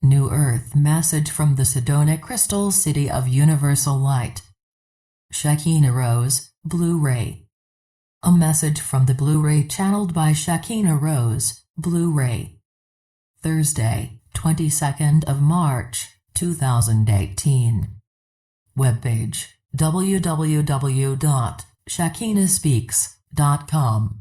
New Earth message from the Sedona Crystal City of Universal Light. Shekina Rose, Blu-ray. A message from the Blu-ray channeled by Shekina Rose, Blu-ray. Thursday, 22nd of March, 2018. Webpage, www.shekinaspeaks.com.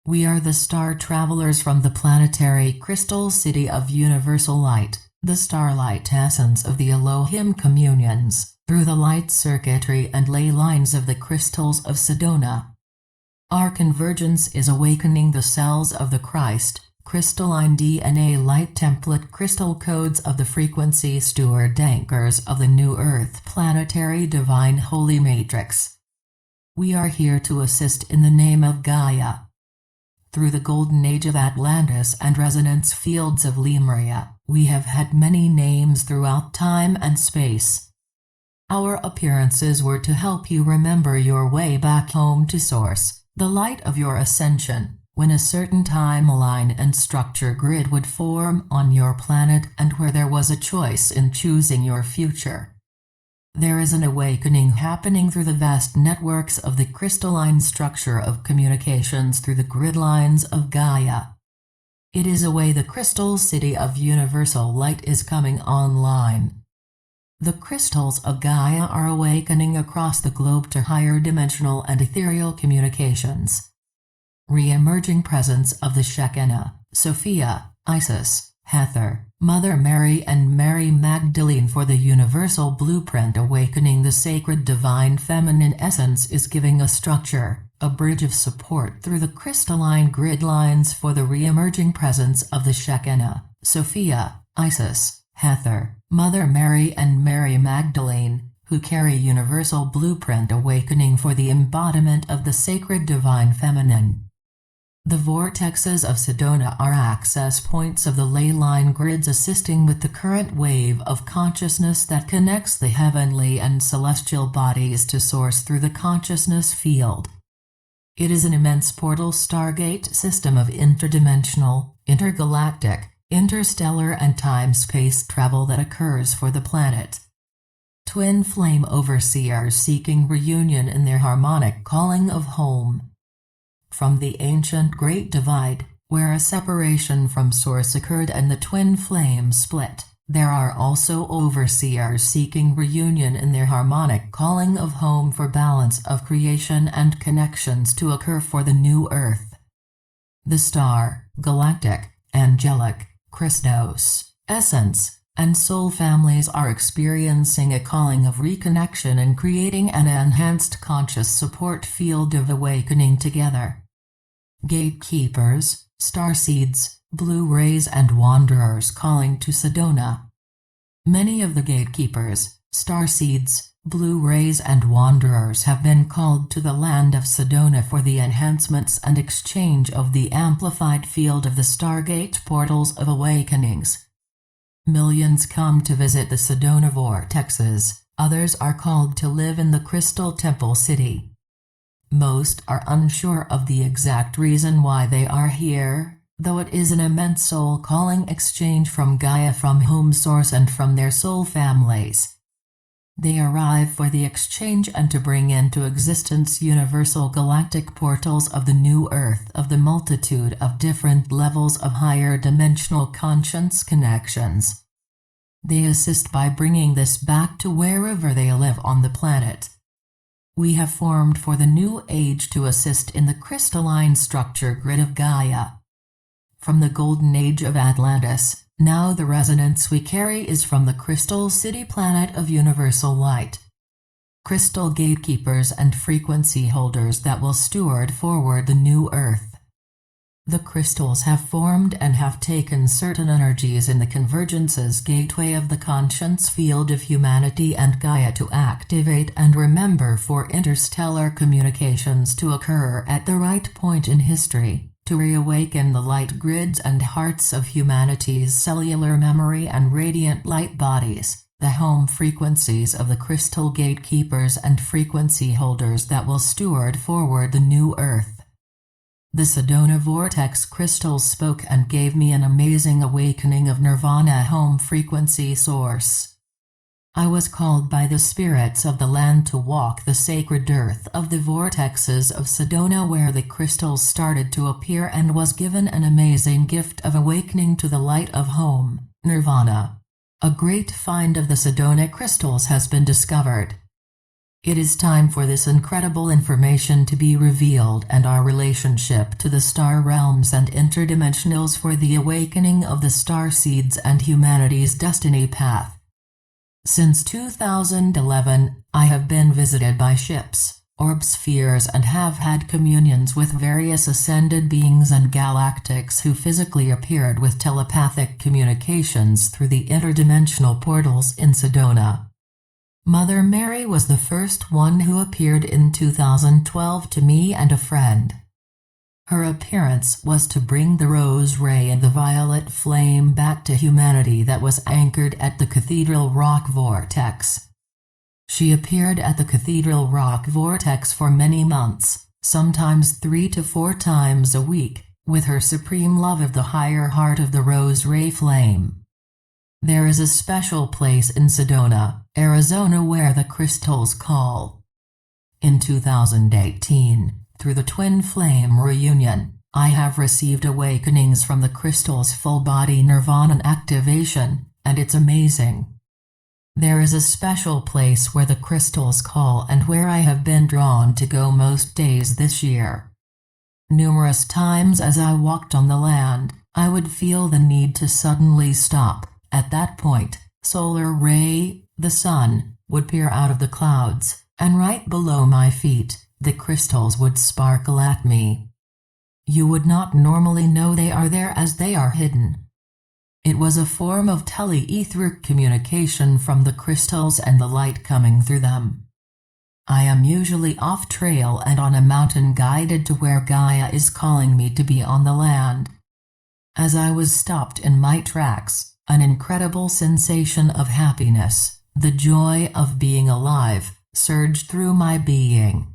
We are the star travelers from the planetary crystal city of universal light, the starlight essence of the Elohim communions, through the light circuitry and ley lines of the crystals of Sedona. Our convergence is awakening the cells of the Christ, crystalline DNA light template crystal codes of the frequency steward anchors of the new earth planetary divine holy matrix. We are here to assist in the name of Gaia. Through the Golden Age of Atlantis and resonance fields of Lemuria, we have had many names throughout time and space. Our appearances were to help you remember your way back home to Source, the light of your ascension, when a certain timeline and structure grid would form on your planet and where there was a choice in choosing your future. There is an awakening happening through the vast networks of the crystalline structure of communications through the grid lines of Gaia. It is a way the crystal city of universal light is coming online. The crystals of Gaia are awakening across the globe to higher dimensional and ethereal communications. Re-emerging presence of the Shekina, Sophia, Isis, Heather, Mother Mary and Mary Magdalene for the universal blueprint awakening the sacred divine feminine essence is giving a structure, a bridge of support through the crystalline grid lines for the re-emerging presence of the Shekina, Sophia, Isis, Heather, Mother Mary and Mary Magdalene, who carry universal blueprint awakening for the embodiment of the sacred divine feminine. The vortexes of Sedona are access points of the ley line grids assisting with the current wave of consciousness that connects the heavenly and celestial bodies to Source through the consciousness field. It is an immense portal stargate system of interdimensional, intergalactic, interstellar and time-space travel that occurs for the planet. Twin flame overseers seeking reunion in their harmonic calling of home. From the ancient Great Divide, where a separation from Source occurred and the twin flames split, there are also overseers seeking reunion in their harmonic calling of home for balance of creation and connections to occur for the new earth. The star, galactic, angelic, Christos, essence, and soul families are experiencing a calling of reconnection and creating an enhanced conscious support field of awakening together. Gatekeepers, starseeds, Blu-rays and wanderers calling to Sedona. Many of the gatekeepers, starseeds, Blu-rays and wanderers have been called to the land of Sedona for the enhancements and exchange of the amplified field of the Stargate portals of awakenings. Millions come to visit the Sedona vortexes, others are called to live in the Crystal Temple City. Most are unsure of the exact reason why they are here, though it is an immense soul-calling exchange from Gaia, from home Source and from their soul families. They arrive for the exchange and to bring into existence universal galactic portals of the new earth of the multitude of different levels of higher dimensional conscience connections. They assist by bringing this back to wherever they live on the planet. We have formed for the new age to assist in the crystalline structure grid of Gaia. From the Golden Age of Atlantis, now the resonance we carry is from the crystal city planet of universal light. Crystal gatekeepers and frequency holders that will steward forward the new earth. The crystals have formed and have taken certain energies in the convergence's gateway of the conscience field of humanity and Gaia to activate and remember for interstellar communications to occur at the right point in history, to reawaken the light grids and hearts of humanity's cellular memory and radiant light bodies, the home frequencies of the crystal gatekeepers and frequency holders that will steward forward the new earth. The Sedona vortex crystals spoke and gave me an amazing awakening of nirvana home frequency source. I was called by the spirits of the land to walk the sacred earth of the vortexes of Sedona where the crystals started to appear and was given an amazing gift of awakening to the light of home, nirvana. A great find of the Sedona crystals has been discovered. It is time for this incredible information to be revealed and our relationship to the star realms and interdimensionals for the awakening of the star seeds and humanity's destiny path. Since 2011, I have been visited by ships, orb spheres and have had communions with various ascended beings and galactics who physically appeared with telepathic communications through the interdimensional portals in Sedona. Mother Mary was the first one who appeared in 2012 to me and a friend. Her appearance was to bring the rose ray and the violet flame back to humanity that was anchored at the Cathedral Rock Vortex. She appeared at the Cathedral Rock Vortex for many months, sometimes 3 to 4 times a week, with her supreme love of the higher heart of the rose ray flame. There is a special place in Sedona, Arizona where the crystals call. In 2018, through the Twin Flame reunion, I have received awakenings from the crystal's full-body nirvana activation, and it's amazing. There is a special place where the crystals call and where I have been drawn to go most days this year. Numerous times as I walked on the land, I would feel the need to suddenly stop. At that point, solar ray, the sun, would peer out of the clouds, and right below my feet, the crystals would sparkle at me. You would not normally know they are there as they are hidden. It was a form of tele-etheric communication from the crystals and the light coming through them. I am usually off trail and on a mountain guided to where Gaia is calling me to be on the land. As I was stopped in my tracks, an incredible sensation of happiness, the joy of being alive, surged through my being.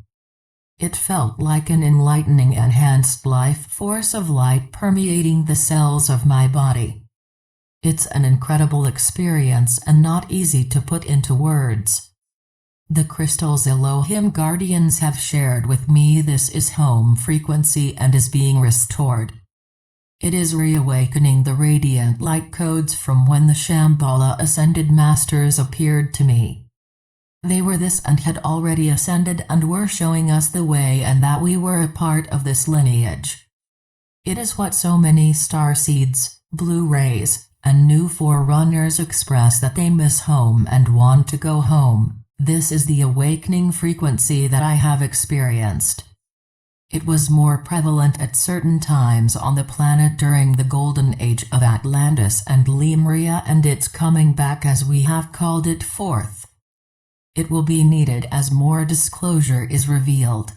It felt like an enlightening enhanced life force of light permeating the cells of my body. It's an incredible experience and not easy to put into words. The crystal's Elohim guardians have shared with me this is home frequency and is being restored. It is reawakening the radiant light codes from when the Shambhala ascended masters appeared to me. They were this and had already ascended and were showing us the way and that we were a part of this lineage. It is what so many star seeds, blue rays, and new forerunners express that they miss home and want to go home. This is the awakening frequency that I have experienced. It was more prevalent at certain times on the planet during the Golden Age of Atlantis and Lemuria, and it's coming back as we have called it forth. It will be needed as more disclosure is revealed.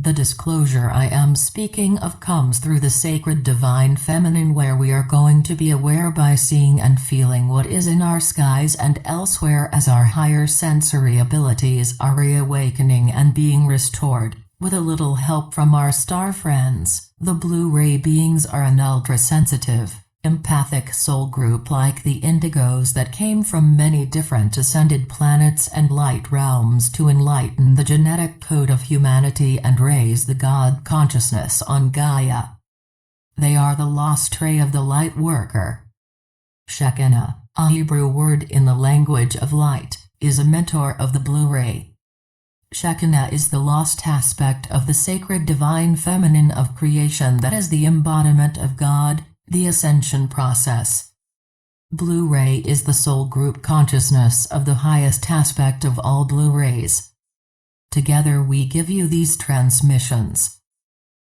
The disclosure I am speaking of comes through the sacred divine feminine where we are going to be aware by seeing and feeling what is in our skies and elsewhere as our higher sensory abilities are reawakening and being restored. With a little help from our star friends, the blue ray beings are an ultra-sensitive, empathic soul group like the indigos that came from many different ascended planets and light realms to enlighten the genetic code of humanity and raise the God consciousness on Gaia. They are the lost ray of the light worker. Shekina, a Hebrew word in the language of light, is a mentor of the blue ray. Shekina is the lost aspect of the sacred divine feminine of creation that is the embodiment of God, the ascension process. Blue ray is the soul group consciousness of the highest aspect of all blue rays. Together we give you these transmissions.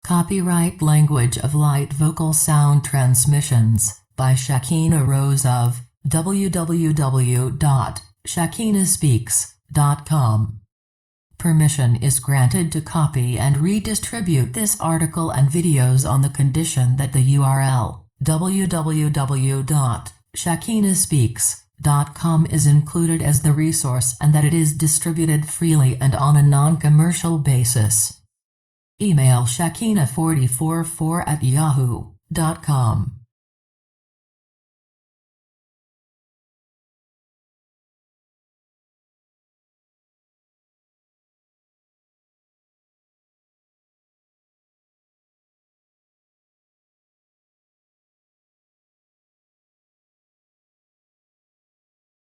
Copyright Language of Light Vocal Sound Transmissions by Shekina Rose of www.shekinaspeaks.com. Permission is granted to copy and redistribute this article and videos on the condition that the URL www.shekinaspeaks.com is included as the resource and that it is distributed freely and on a non-commercial basis. Email Shekina444 at yahoo.com.